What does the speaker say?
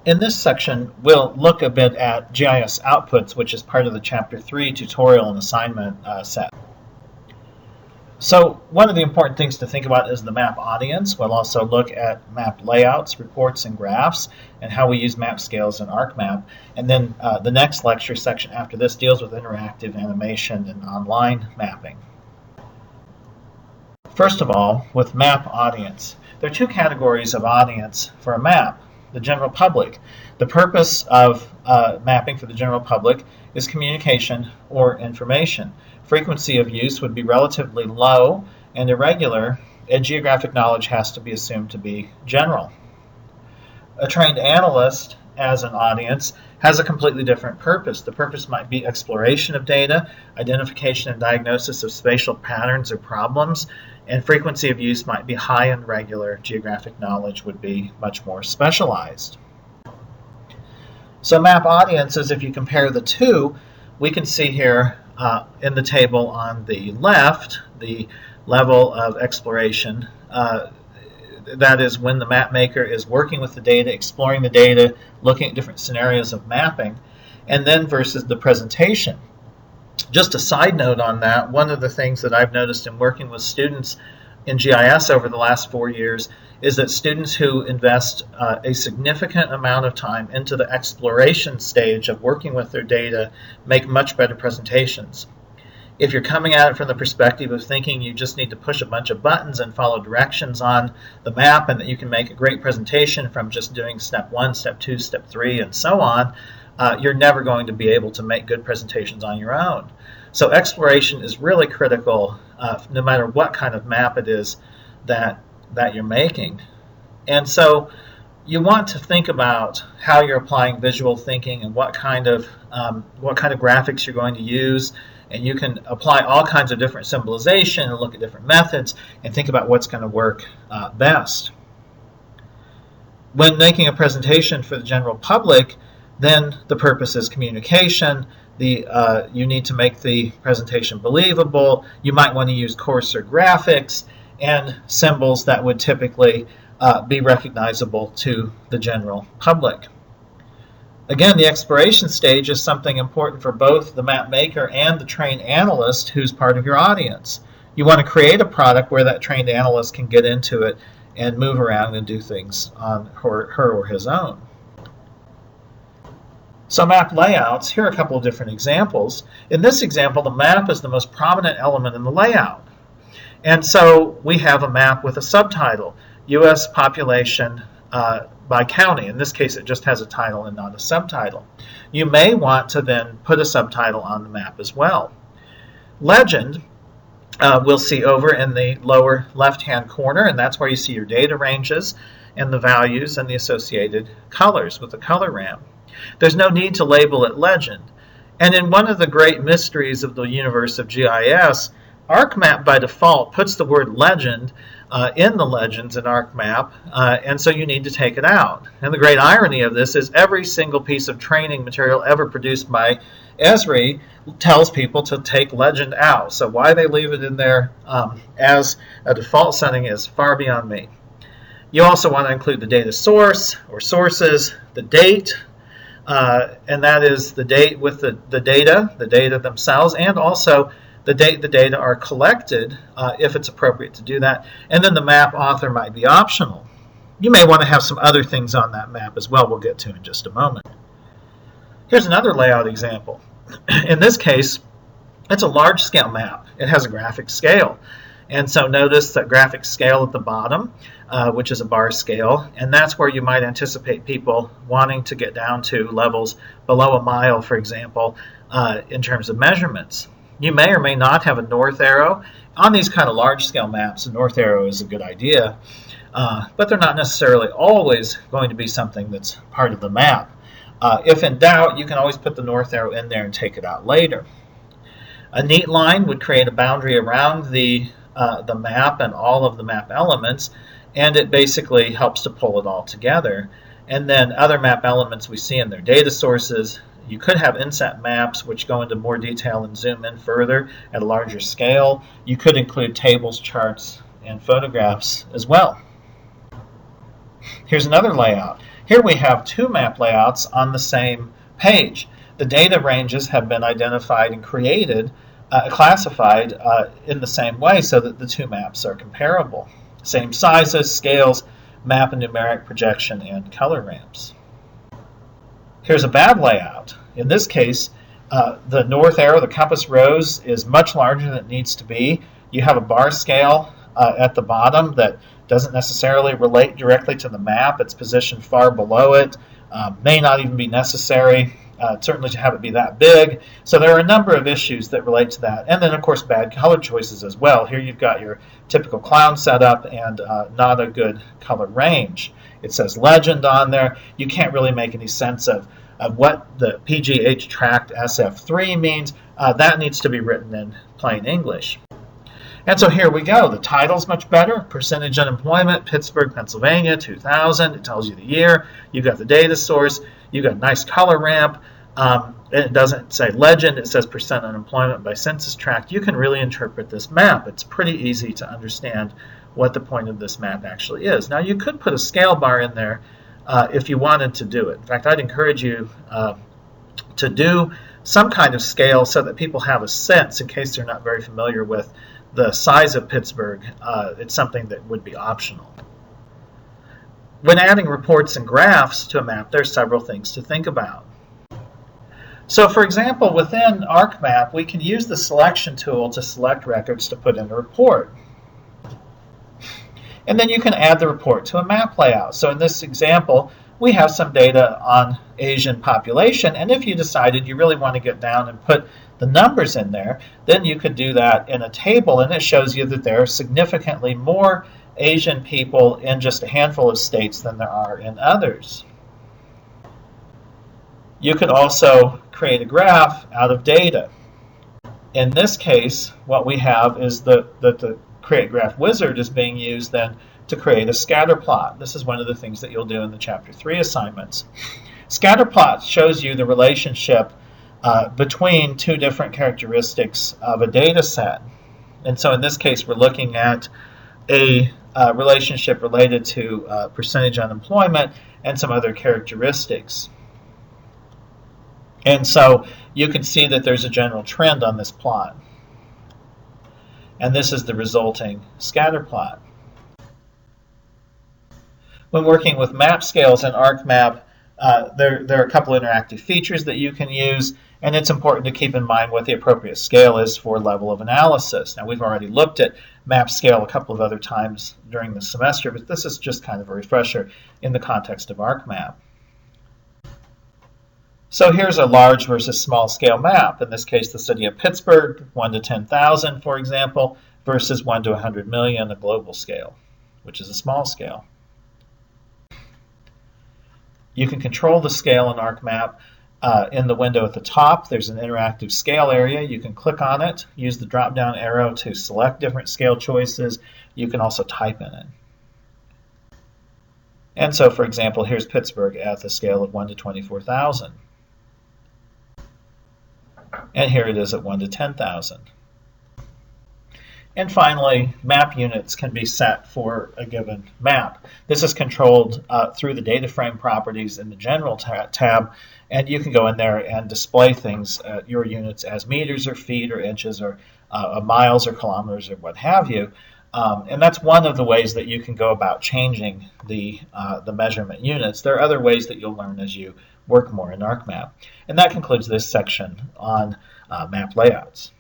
In this section, we'll look a bit at GIS outputs, which is part of the Chapter 3 tutorial and assignment set. So one of the important things to think about is the map audience. We'll also look at map layouts, reports, and graphs, and how we use map scales in ArcMap. And then the next lecture section after this deals with interactive animation and online mapping. First of all, with map audience. There are two categories of audience for a map. The general public. The purpose of mapping for the general public is communication or information. Frequency of use would be relatively low and irregular, and geographic knowledge has to be assumed to be general. A trained analyst as an audience has a completely different purpose. The purpose might be exploration of data, identification and diagnosis of spatial patterns or problems, and frequency of use might be high and regular. Geographic knowledge would be much more specialized. So map audiences, if you compare the two, we can see here in the table on the left, the level of exploration. That is when the map maker is working with the data, exploring the data, looking at different scenarios of mapping, and then versus the presentation. Just a side note on that, one of the things that I've noticed in working with students in GIS over the last 4 years is that students who invest a significant amount of time into the exploration stage of working with their data make much better presentations. If you're coming at it from the perspective of thinking you just need to push a bunch of buttons and follow directions on the map and that you can make a great presentation from just doing step 1, step 2, step 3, and so on, you're never going to be able to make good presentations on your own. So exploration is really critical no matter what kind of map it is that you're making. And so you want to think about how you're applying visual thinking and what kind of graphics you're going to use. And you can apply all kinds of different symbolization and look at different methods and think about what's going to work best. When making a presentation for the general public, then the purpose is communication. You need to make the presentation believable. You might want to use coarser graphics and symbols that would typically be recognizable to the general public. Again, the exploration stage is something important for both the map maker and the trained analyst who's part of your audience. You want to create a product where that trained analyst can get into it and move around and do things on her or his own. So map layouts, here are a couple of different examples. In this example, the map is the most prominent element in the layout. And so we have a map with a subtitle, U.S. population by county. In this case, it just has a title and not a subtitle. You may want to then put a subtitle on the map as well. Legend, we'll see over in the lower left-hand corner, and that's where you see your data ranges and the values and the associated colors with the color RAM. There's no need to label it legend. And in one of the great mysteries of the universe of GIS, ArcMap by default puts the word legend in the legends in ArcMap, and so you need to take it out. And the great irony of this is every single piece of training material ever produced by Esri tells people to take legend out. So why they leave it in there as a default setting is far beyond me. You also want to include the data source or sources, the date, and that is the date with the data themselves, and also the date the data are collected, if it's appropriate to do that. And then the map author might be optional. You may want to have some other things on that map as well, we'll get to in just a moment. Here's another layout example. In this case, it's a large scale map. It has a graphic scale. And so notice that graphic scale at the bottom, which is a bar scale, and that's where you might anticipate people wanting to get down to levels below a mile, for example, in terms of measurements. You may or may not have a north arrow. On these kind of large-scale maps, a north arrow is a good idea, but they're not necessarily always going to be something that's part of the map. If in doubt, you can always put the north arrow in there and take it out later. A neat line would create a boundary around the map and all of the map elements, and it basically helps to pull it all together. And then other map elements we see in their data sources. You could have inset maps which go into more detail and zoom in further at a larger scale. You could include tables, charts, and photographs as well. Here's another layout. Here we have two map layouts on the same page. The data ranges have been identified and created, classified in the same way so that the two maps are comparable. Same sizes, scales, map and numeric projection, and color ramps. Here's a bad layout. In this case, the north arrow, the compass rose, is much larger than it needs to be. You have a bar scale at the bottom that doesn't necessarily relate directly to the map. It's positioned far below it. May not even be necessary, certainly to have it be that big. So there are a number of issues that relate to that. And then, of course, bad color choices as well. Here you've got your typical cloud setup and not a good color range. It says legend on there. You can't really make any sense of what the PGH tracked SF3 means. That needs to be written in plain English. And so here we go. The title's much better. Percentage unemployment, Pittsburgh, Pennsylvania, 2000. It tells you the year. You've got the data source. You've got a nice color ramp. It doesn't say legend. It says percent unemployment by census tract. You can really interpret this map. It's pretty easy to understand what the point of this map actually is. Now, you could put a scale bar in there if you wanted to do it. In fact, I'd encourage you to do some kind of scale so that people have a sense in case they're not very familiar with the size of Pittsburgh. It's something that would be optional. When adding reports and graphs to a map, there's several things to think about. So for example, within ArcMap, we can use the selection tool to select records to put in a report. And then you can add the report to a map layout. So in this example, we have some data on Asian population, and if you decided you really want to get down and put the numbers in there, then you could do that in a table, and it shows you that there are significantly more Asian people in just a handful of states than there are in others. You could also create a graph out of data. In this case, what we have is that the Create Graph Wizard is being used then to create a scatter plot. This is one of the things that you'll do in the Chapter 3 assignments. Scatter plot shows you the relationship between two different characteristics of a data set. And so in this case, we're looking at a relationship related to percentage unemployment and some other characteristics. And so you can see that there's a general trend on this plot. And this is the resulting scatter plot. When working with map scales in ArcMap, there are a couple interactive features that you can use, and it's important to keep in mind what the appropriate scale is for level of analysis. Now, we've already looked at map scale a couple of other times during the semester, but this is just kind of a refresher in the context of ArcMap. So here's a large versus small scale map. In this case, the city of Pittsburgh, 1 to 10,000, for example, versus 1 to 100 million, a global scale, which is a small scale. You can control the scale in ArcMap in the window at the top. There's an interactive scale area. You can click on it, use the drop-down arrow to select different scale choices. You can also type in it. And so, for example, here's Pittsburgh at the scale of 1 to 24,000. And here it is at 1 to 10,000. And finally, map units can be set for a given map. This is controlled through the data frame properties in the general tab, and you can go in there and display things, your units, as meters or feet or inches or miles or kilometers or what have you. And that's one of the ways that you can go about changing the measurement units. There are other ways that you'll learn as you work more in ArcMap. And that concludes this section on map layouts.